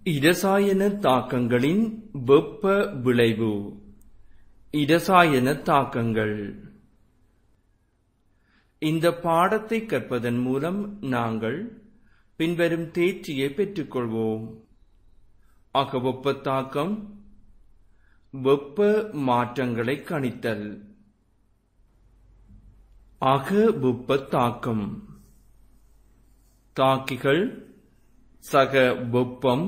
இரசாயன தாக்கங்களின் வெப்ப விளைவு. இரசாயன தாக்கங்கள். இந்த பாடத்தை கற்பதன் மூலம் நாங்கள் பின்வரும் தேர்ச்சியை பெற்றுக்கொள்வோம். அகவெப்ப தாக்கம், வெப்ப மாற்றங்களை கணித்தல். அகவெப்ப தாக்கம். தாக்கிகள், சக வெப்பம்,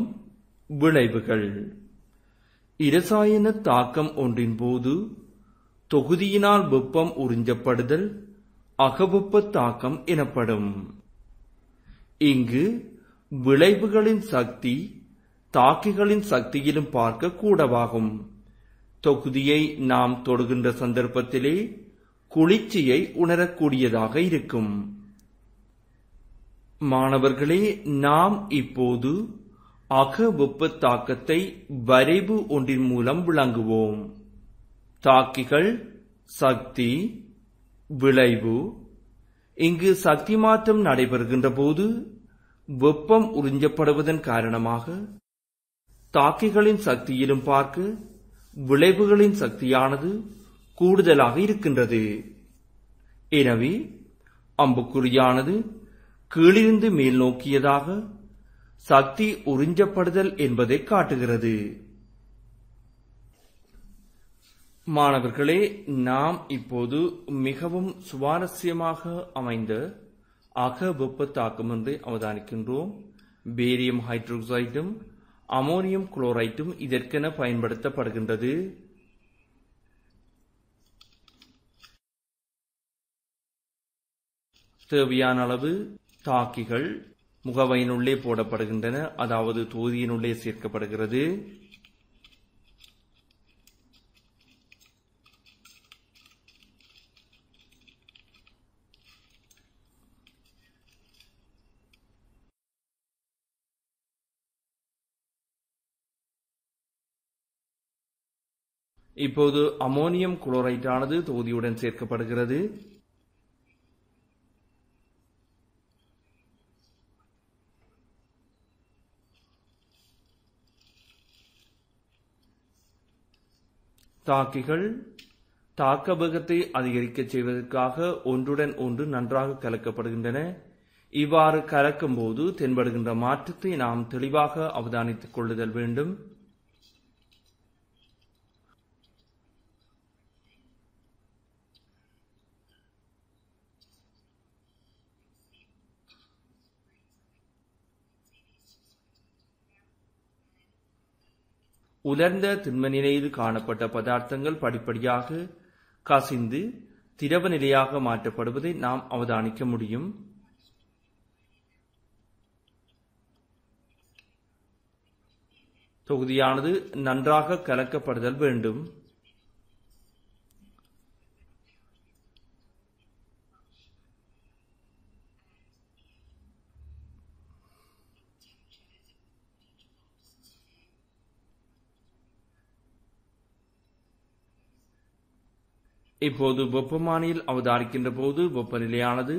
விளைவுகள். இரசாயன தாக்கம் ஒன்றின் போது தொகுதியினால் வெப்பம் உறிஞ்சப்படுதல் அகவெப்ப தாக்கம் எனப்படும். இங்கு விளைவுகளின் சக்தி தாக்கிகளின் சக்தியிலும் பார்க்க கூடவாகும். தொகுதியை நாம் தொடுகின்ற சந்தர்ப்பத்திலே குளிர்ச்சியை உணரக்கூடியதாக இருக்கும். மாணவர்களே, நாம் இப்போது அகவெப்ப தாக்கத்தை வரைவு ஒன்றின் மூலம் விளங்குவோம். தாக்கிகள், சக்தி, விளைவு. இங்கு சக்தி மாற்றம் நடைபெறுகின்ற போது வெப்பம் உறிஞ்சப்படுவதன் காரணமாக தாக்கிகளின் சக்தியிலும் பார்க்க விளைவுகளின் சக்தியானது கூடுதலாக இருக்கின்றது. எனவே அம்புக்குறியானது கீழிருந்து மேல் நோக்கியதாக சக்தி உறிஞ்சப்படுதல் என்பதை காட்டுகிறது. மாணவர்களே, நாம் இப்போது மிகவும் சுவாரஸ்யமாக அமைந்த அகவெப்ப தாக்கம் ஒன்றை அவதானிக்கின்றோம். பேரியம் ஹைட்ரோக்சைடும் அமோனியம் குளோரைடும் இதற்கென பயன்படுத்தப்படுகின்றது. தேவையான அளவு தாக்கிகள் முகவையினுள்ளே போடப்படுகின்றன, அதாவது தொகுதியினுள்ளே சேர்க்கப்படுகிறது. இப்போது அமோனியம் குளோரைடானது தொகுதியுடன் சேர்க்கப்படுகிறது. தாக்கிகள் தாக்க வேகத்தை அதிகரிக்க செய்வதற்காக ஒன்றுடன் ஒன்று நன்றாக கலக்கப்படுகின்றன. இவ்வாறு கலக்கும் போது தென்படுகின்ற மாற்றத்தை நாம் தெளிவாக அவதானித்துக் கொள்ளுதல் வேண்டும். உலர்ந்த திண்ம நிலையில் காணப்பட்ட பதார்த்தங்கள் படிப்படியாக கசிந்து திரவ நிலையாக மாற்றப்படுவதை நாம் அவதானிக்க முடியும். தொகுதியானது நன்றாக கலக்கப்படுதல் வேண்டும். இப்போது வெப்பமானியில் அவதானிக்கின்ற போது வெப்பநிலையானது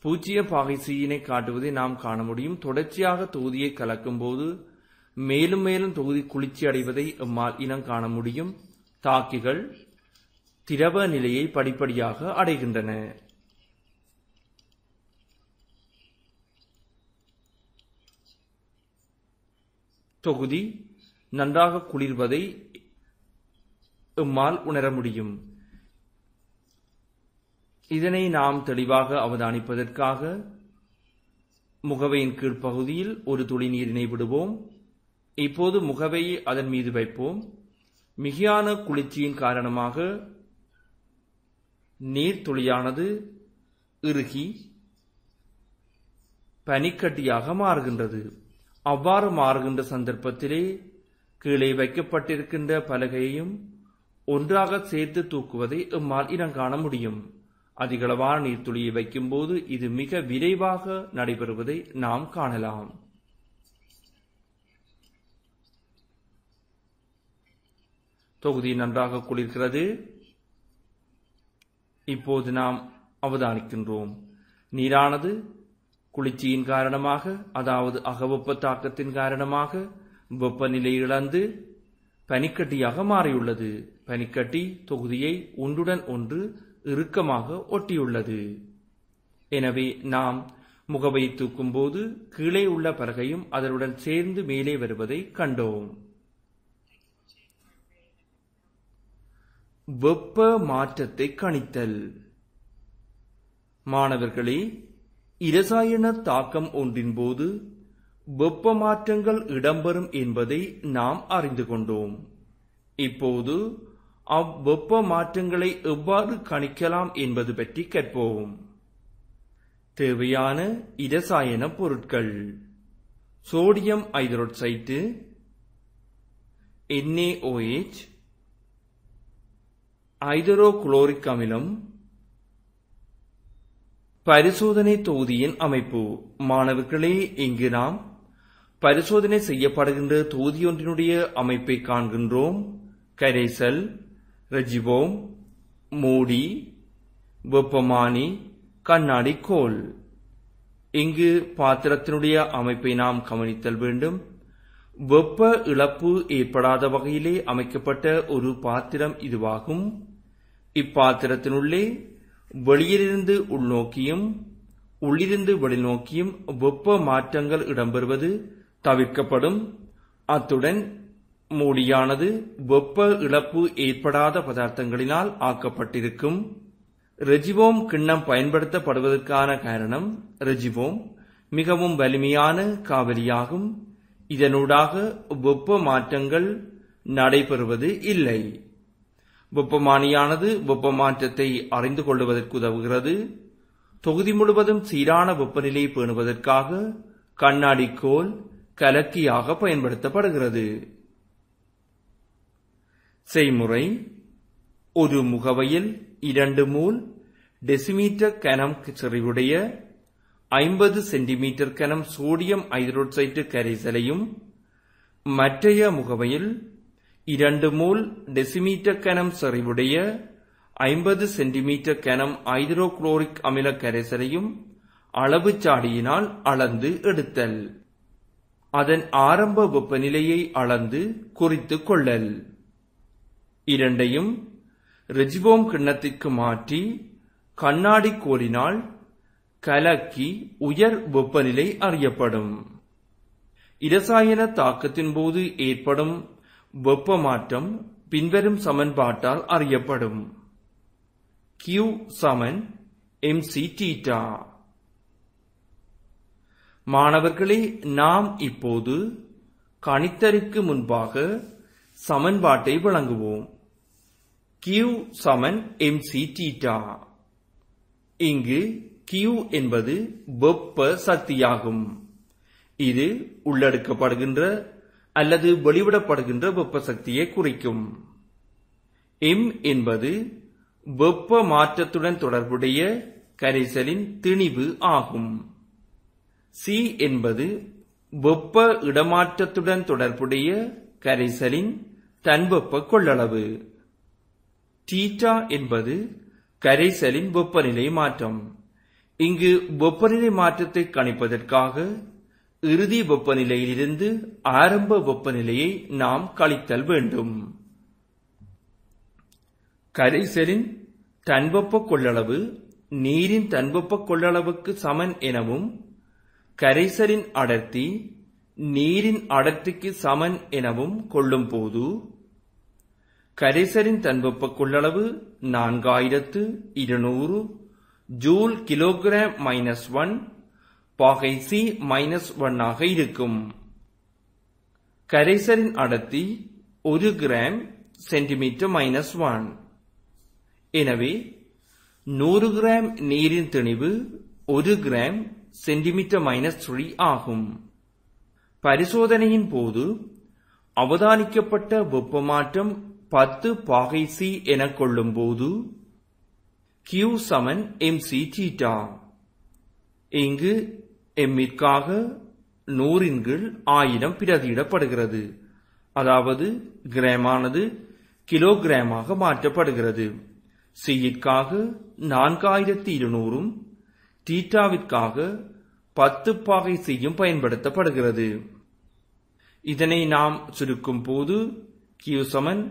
0 பாகை C-யினை காட்டுவதை நாம் காண முடியும். தொடர்ச்சியாக தொகுதியை கலக்கும் போது மேலும் மேலும் தொகுதி குளிர்ச்சி அடைவதை எம்மால் இனம் காண முடியும். தாக்கிகள் திரவ நிலையை படிப்படியாக அடைகின்றன. தொகுதி நன்றாக குளிர்வதை எம்மால் உணர முடியும். இதனை நாம் தெளிவாக அவதானிப்பதற்காக முகவையின் கீழ்ப்பகுதியில் ஒரு துளி நீரினை விடுவோம். இப்போது முகவையை அதன் மீது வைப்போம். மிகையான குளிர்ச்சியின் காரணமாக நீர்த்துளியானது இறுகி பனிக்கட்டியாக மாறுகின்றது. அவ்வாறு மாறுகின்ற சந்தர்ப்பத்திலே கீழே வைக்கப்பட்டிருக்கின்ற பலகையையும் ஒன்றாக சேர்த்து தூக்குவதை எம்மால் இனங்காண முடியும். அதிகளவான நீர்த்துளியை வைக்கும் போது இது மிக விரைவாக நடைபெறுவதை நாம் காணலாம். தொகுதி நன்றாக குளிர்கிறது. இப்போது நாம் அவதானிக்கின்றோம். நீரானது குளிர்ச்சியின் காரணமாக, அதாவது அகவெப்ப தாக்கத்தின் காரணமாக வெப்பநிலை இழந்து பனிக்கட்டியாக மாறியுள்ளது. பனிக்கட்டி தொகுதியை ஒன்றுடன் ஒன்று இறுக்கமாக ஒட்டியுள்ளது. எனவே நாம் முகவை தூக்கும் போது கீழே உள்ள பலகையும் அதனுடன் சேர்ந்து மேலே வருவதை கண்டோம். வெப்ப மாற்றத்தை கணித்தல். மாணவர்களே, இரசாயன தாக்கம் ஒன்றின் போது வெப்ப மாற்றங்கள் இடம்பெறும் என்பதை நாம் அறிந்து கொண்டோம். இப்போது அவ்வெப்ப மாற்றங்களை எவ்வாறு கணிக்கலாம் என்பது பற்றி கற்போம். தேவையான இரசாயன பொருட்கள்: சோடியம் ஐதரோட்சைட்டு, NaOH, ஐதரோகுளோரிக் அமிலம். பரிசோதனை தொகுதியின் அமைப்பு. மாணவர்களே, இங்கு நாம் பரிசோதனை செய்யப்படுகின்ற தொகுதியொன்றினுடைய அமைப்பை காண்கின்றோம். கரைசல், ரெஜிவோம், மூடி, வெப்பமானி, கண்ணாடி கோல். இங்கு பாத்திரத்தினுடைய அமைப்பை நாம் கவனித்தல் வேண்டும். வெப்ப இழப்பு ஏற்படாத வகையிலே அமைக்கப்பட்ட ஒரு பாத்திரம் இதுவாகும். இப்பாத்திரத்தினுள்ளே வெளியிலிருந்து உள்நோக்கியும் உள்ளிருந்து வெளிநோக்கியும் வெப்ப மாற்றங்கள் இடம்பெறுவது தவிர்க்கப்படும். அத்துடன் மூடியானது வெப்ப இழப்பு ஏற்படாத பதார்த்தங்களினால் ஆக்கப்பட்டிருக்கும். ரெஜிவோம் கிண்ணம் பயன்படுத்தப்படுவதற்கான காரணம், ரெஜிவோம் மிகவும் வலிமையான காவலியாகும். இதனூடாக வெப்ப மாற்றங்கள் நடைபெறுவது இல்லை. வெப்பமானியானது வெப்ப மாற்றத்தை அறிந்து கொள்வதற்கு உதவுகிறது. தொகுதி முழுவதும் சீரான வெப்பநிலை பேணுவதற்காக கண்ணாடி கோல் கலக்கியாக பயன்படுத்தப்படுகிறது. செய்முறை: ஒரு முகவையில் 2 மூல் டெசிமீட்டர் கனம் செறிவுடைய 50 சென்டிமீட்டர் கனம் சோடியம் ஐதரோட்சைட்டு கரைசலையும், மற்றைய முகவையில் 2 மூல் டெசிமீட்டர் கனம் செறிவுடைய 50 சென்டிமீட்டர் கனம் ஐதரோகுளோரிக் அமில கரைசலையும் அளவு சாடியினால் அளந்து எடுத்தல். அதன் ஆரம்ப வெப்பநிலையை அளந்து குறித்துக் கொள்ளல். இரண்டையும் ரெஜிவோம் கிண்ணத்திற்கு மாற்றி கண்ணாடி கோலினால் கலக்கி உயர் வெப்பநிலை அறியப்படும். இரசாயன தாக்கத்தின் போது ஏற்படும் வெப்ப மாற்றம் பின்வரும் சமன்பாட்டால் அறியப்படும். Q = mc². மாணவர்களே, நாம் இப்போது கணித்தலுக்கு முன்பாக சமன்பாட்டை விளங்குவோம். Q = mc². இங்கு Q என்பது வெப்ப சக்தியாகும். இது உள்ளெடுக்கப்படுகின்ற அல்லது வெளிவிடப்படுகின்ற வெப்ப சக்தியை குறிக்கும். M என்பது வெப்ப மாற்றத்துடன் தொடர்புடைய கரைசலின் திணிவு ஆகும். C என்பது வெப்ப இடமாற்றத்துடன் தொடர்புடைய கரைசலின் தன்வெப்ப கொள்ளளவு. θ என்பது கரைசலின் வெப்பநிலை மாற்றம். இங்கு வெப்பநிலை மாற்றத்தை கணிப்பதற்காக இறுதி வெப்பநிலையிலிருந்து ஆரம்ப வெப்பநிலையை நாம் கழித்தல் வேண்டும். கரைசலின் தன்வெப்ப கொள்ளளவு நீரின் தன்வெப்ப கொள்ளளவுக்கு சமன் எனவும், கரைசலின் அடர்த்தி நீரின் அடர்த்திக்கு சமன் எனவும் கொள்ளும் போது கரைசலின் தன்வெப்ப கொள்ளளவு 4200 ஜூல் கிலோகிராம் -1 பாகை C -1 ஆக இருக்கும். கரைசலின் அடர்த்தி 1 கிராம் சென்டிமீட்டர் -1. எனவே 100 கிராம் நீரின் திணிவு 1 கிராம் சென்டிமீட்டர் -3 ஆகும். பரிசோதனையின் போது அவதானிக்கப்பட்ட வெப்ப மாற்றம் 10 பாகை C என கொள்ளும் போது Q = mc². இங்கு m-ற்காக 100/1000 பிரதியிடப்படுகிறது. அதாவது கிராமானது கிலோகிராமாக மாற்றப்படுகிறது. C-ற்காக 4200 θவிற்காக 10 பாகை C பயன்படுத்தப்படுகிறது. இதனை நாம் சுருக்கும் போது Q சமன்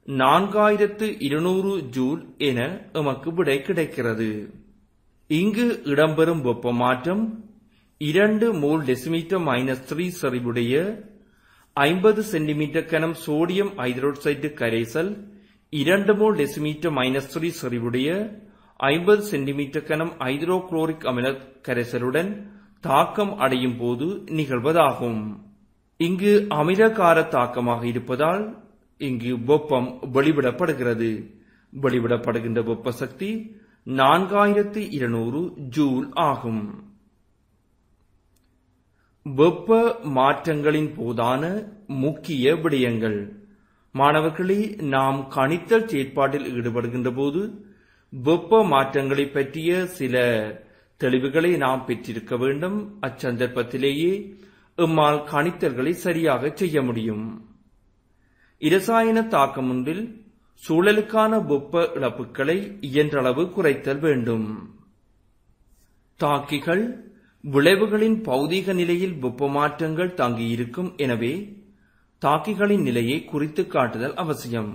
4200 ஜூல் என எமக்கு விடை கிடைக்கிறது. இங்கு இடம்பெறும் வெப்ப மாற்றம் 2 மோல் டெசிமீட்டர் -3 செறிவுடைய 50 சென்டிமீட்டர் கனம் சோடியம் ஹைட்ரோக்சைடு கரைசல் 2 மோல் டெசிமீட்டர் -3 செறிவுடைய 50 சென்டிமீட்டர் கனம் ஹைட்ரோகுளோரிக் அமில கரைசலுடன் தாக்கம் அடையும் போது நிகழ்வதாகும். இங்கு அமிலகார தாக்கமாக இருப்பதால் இங்கு வெப்பம் வெளிவிடப்படுகிறது. வெளிவிடப்படுகின்ற வெப்ப சக்தி 4200 ஜூல் ஆகும். வெப்ப மாற்றங்களின் போதான முக்கிய விடயங்கள். மாணவர்களே, நாம் கணித்தல் செயற்பாட்டில் ஈடுபடுகின்ற போது வெப்ப மாற்றங்களை பற்றிய சில தெளிவுகளை நாம் பெற்றிருக்க வேண்டும். அச்சந்தர்ப்பத்திலேயே எம்மால் கணித்தல்களை சரியாக செய்ய முடியும். இரசாயன தாக்கம் ஒன்றில் சூழலுக்கான வெப்ப இழப்புகளை இயன்றளவு குறைத்தல் வேண்டும். தாக்கிகள் விளைவுகளின் பௌதீக நிலையில் வெப்ப மாற்றங்கள் தங்கியிருக்கும். எனவே தாக்கிகளின் நிலையை குறித்து காட்டுதல் அவசியம்.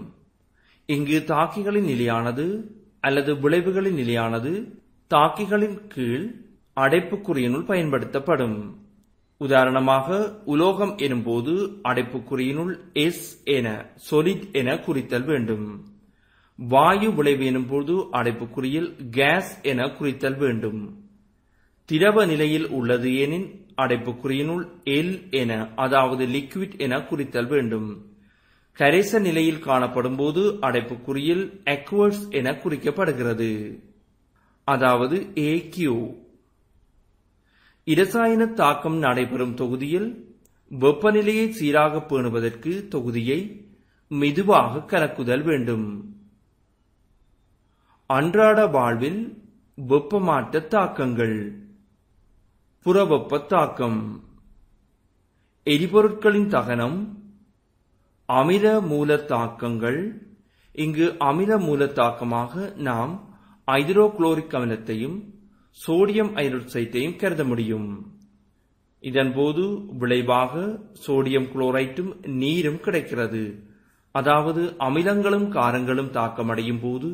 இங்கு தாக்கிகளின் நிலையானது அல்லது விளைவுகளின் நிலையானது தாக்கிகளின் கீழ் அடைப்புக்குறியினுள் பயன்படுத்தப்படும். உதாரணமாக, உலோகம் எனும்போது அடைப்புக்குறியினுள் S என solid என குறித்தல் வேண்டும். வாயு விளைவு எனும்போது அடைப்புக்குறியில் gas என குறித்தல் வேண்டும். திரவ நிலையில் உள்ளது எனின் அடைப்புக்குறியினுள் L என, அதாவது liquid என குறித்தல் வேண்டும். கரைச நிலையில் காணப்படும் போது அடைப்புக்குறியில் aqueous என குறிக்கப்படுகிறது, அதாவது AQ. இரசாயன தாக்கம் நடைபெறும் தொகுதியில் வெப்பநிலையை சீராக பேணுவதற்கு தொகுதியை மெதுவாக கலக்குதல் வேண்டும். அன்றாட வாழ்வில் வெப்பமாற்ற தாக்கங்கள். புறவெப்ப தாக்கம். எரிபொருட்களின் தகனம். அமில மூல தாக்கங்கள். இங்கு அமில மூல தாக்கமாக நாம் ஹைட்ரோகுளோரிக் அமிலத்தையும் சோடியம் ஹைட்ரோக்சைடையும் கருத முடியும். இதன்போது விளைவாக சோடியம் குளோரைட்டும் நீரும் கிடைக்கிறது. அதாவது அமிலங்களும் காரங்களும் தாக்கமடையும் போது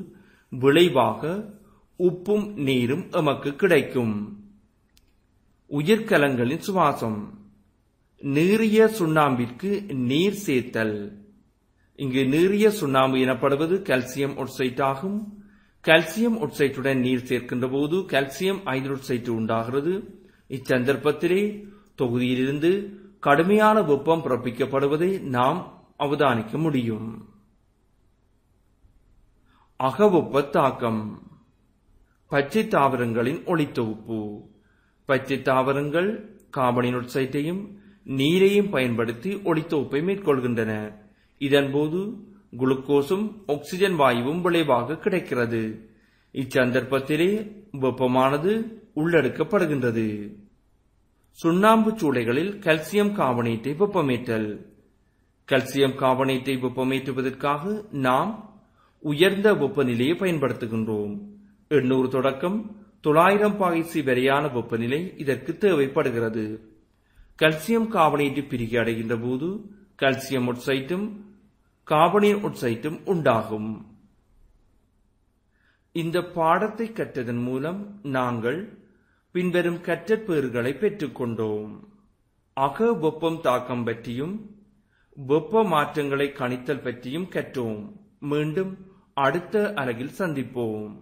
விளைவாக உப்பும் நீரும் எமக்கு கிடைக்கும். உயிர்கலங்களின் சுவாசம். நீரிய சுண்ணாம்பிற்கு நீர் சேர்த்தல். இங்கு நீரிய சுண்ணாம்பு எனப்படுவது கால்சியம் ஒட்சைட் ஆகும். கால்சியம் ஒட்சைட்டுடன் நீர் சேர்க்கின்ற போது கால்சியம் ஹைட்ரோக்சைடு உண்டாகிறது. இச்சந்தர்ப்பத்திலே தொகுதியிலிருந்து கடுமையான வெப்பம் பிறப்பிக்கப்படுவதை நாம் அவதானிக்க முடியும். அகவெப்ப தாக்கம். பச்சை தாவரங்களின் ஒளித்தொகுப்பு. பச்சை தாவரங்கள் கார்பன் ஒட்சைட்டையும் நீரையும் பயன்படுத்தி ஒளித்தொகுப்பை மேற்கொள்கின்றன. இதன்போது குளுக்கோஸும் ஆக்சிஜன் வாயுவும் விளைவாக கிடைக்கிறது. இச்சந்தர்ப்பத்திலே வெப்பமானது உள்ளெடுக்கப்படுகின்றது. சுண்ணாம்பு சூளைகளில் கால்சியம் கார்பனேட்டை வெப்பமேற்றல். கால்சியம் கார்பனேட்டை வெப்பமேற்றுவதற்காக நாம் உயர்ந்த வெப்பநிலையை பயன்படுத்துகின்றோம். 800 தொடக்கம் 900 பாகை வரையான வெப்பநிலை இதற்கு தேவைப்படுகிறது. கால்சியம் கார்பனேட்டு பிரிகை அடைகின்ற போது கால்சியம் ஒட்சைட்டும் கார்பனேட் ஒட்சைட்டும் உண்டாகும். இந்த பாடத்தை கற்றதன் மூலம் நாங்கள் பின்வரும் கற்றற்பேறுகளை பெற்றுக்கொண்டோம். அக வெப்பம் தாக்கம் பற்றியும் வெப்ப மாற்றங்களை கணித்தல் பற்றியும் கற்றோம். மீண்டும் அடுத்த அலகில் சந்திப்போம்.